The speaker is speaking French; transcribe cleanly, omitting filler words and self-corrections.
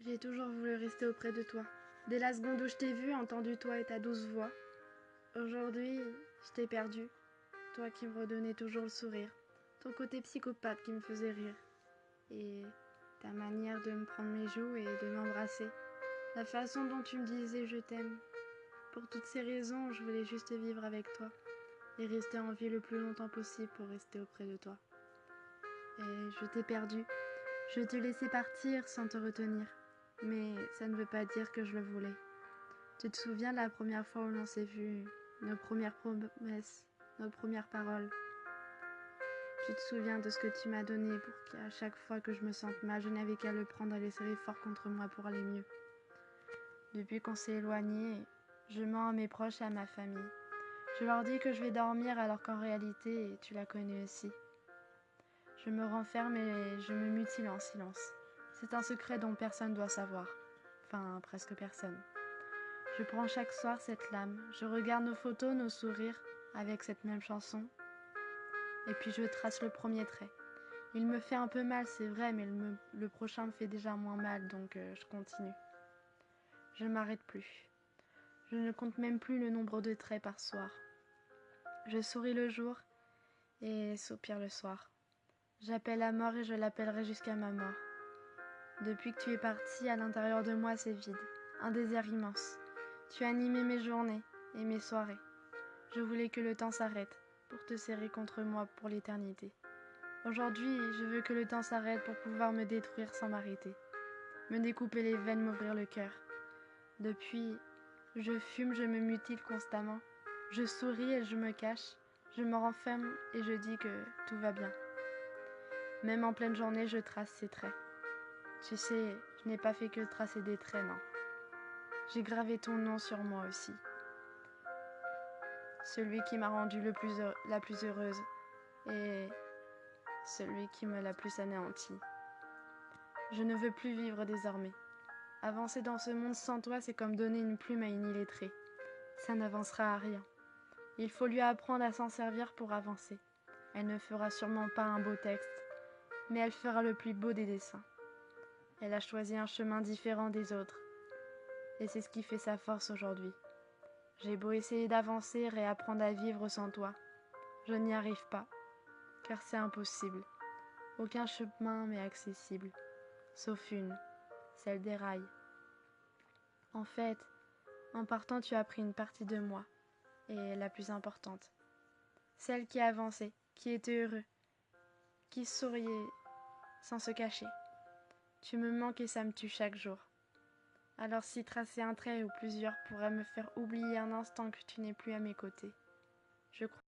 J'ai toujours voulu rester auprès de toi. Dès la seconde où je t'ai vu, entendu toi et ta douce voix. Aujourd'hui, je t'ai perdu. Toi qui me redonnais toujours le sourire. Ton côté psychopathe qui me faisait rire. Et ta manière de me prendre mes joues et de m'embrasser. La façon dont tu me disais je t'aime. Pour toutes ces raisons, je voulais juste vivre avec toi. Et rester en vie le plus longtemps possible pour rester auprès de toi. Et je t'ai perdu. Je te laissais partir sans te retenir. Mais ça ne veut pas dire que je le voulais. Tu te souviens de la première fois où l'on s'est vu, nos premières promesses, nos premières paroles. Tu te souviens de ce que tu m'as donné pour qu'à chaque fois que je me sente mal, je n'avais qu'à le prendre et le serrer fort contre moi pour aller mieux. Depuis qu'on s'est éloigné, je mens à mes proches et à ma famille. Je leur dis que je vais dormir alors qu'en réalité, tu la connais aussi. Je me renferme et je me mutile en silence. C'est un secret dont personne ne doit savoir. Enfin, presque personne. Je prends chaque soir cette lame, je regarde nos photos, nos sourires, avec cette même chanson, et puis je trace le premier trait. Il me fait un peu mal, c'est vrai, mais le prochain me fait déjà moins mal, donc je continue. Je ne m'arrête plus. Je ne compte même plus le nombre de traits par soir. Je souris le jour et soupire le soir. J'appelle la mort et je l'appellerai jusqu'à ma mort. Depuis que tu es parti, à l'intérieur de moi c'est vide, un désert immense. Tu as animé mes journées et mes soirées. Je voulais que le temps s'arrête pour te serrer contre moi pour l'éternité. Aujourd'hui, je veux que le temps s'arrête pour pouvoir me détruire sans m'arrêter. Me découper les veines, m'ouvrir le cœur. Depuis, je fume, je me mutile constamment. Je souris et je me cache. Je me renferme et je dis que tout va bien. Même en pleine journée, je trace ces traits. Tu sais, je n'ai pas fait que tracer des traits, non. J'ai gravé ton nom sur moi aussi. Celui qui m'a rendue la plus heureuse et celui qui me l'a plus anéantie. Je ne veux plus vivre désormais. Avancer dans ce monde sans toi, c'est comme donner une plume à une illettrée. Ça n'avancera à rien. Il faut lui apprendre à s'en servir pour avancer. Elle ne fera sûrement pas un beau texte, mais elle fera le plus beau des dessins. Elle a choisi un chemin différent des autres, et c'est ce qui fait sa force aujourd'hui. J'ai beau essayer d'avancer et apprendre à vivre sans toi, je n'y arrive pas, car c'est impossible. Aucun chemin m'est accessible, sauf une, celle des rails. En fait, en partant, tu as pris une partie de moi, et la plus importante. Celle qui avançait, qui était heureux, qui souriait sans se cacher. Tu me manques et ça me tue chaque jour. Alors si tracer un trait ou plusieurs pourrait me faire oublier un instant que tu n'es plus à mes côtés, je crois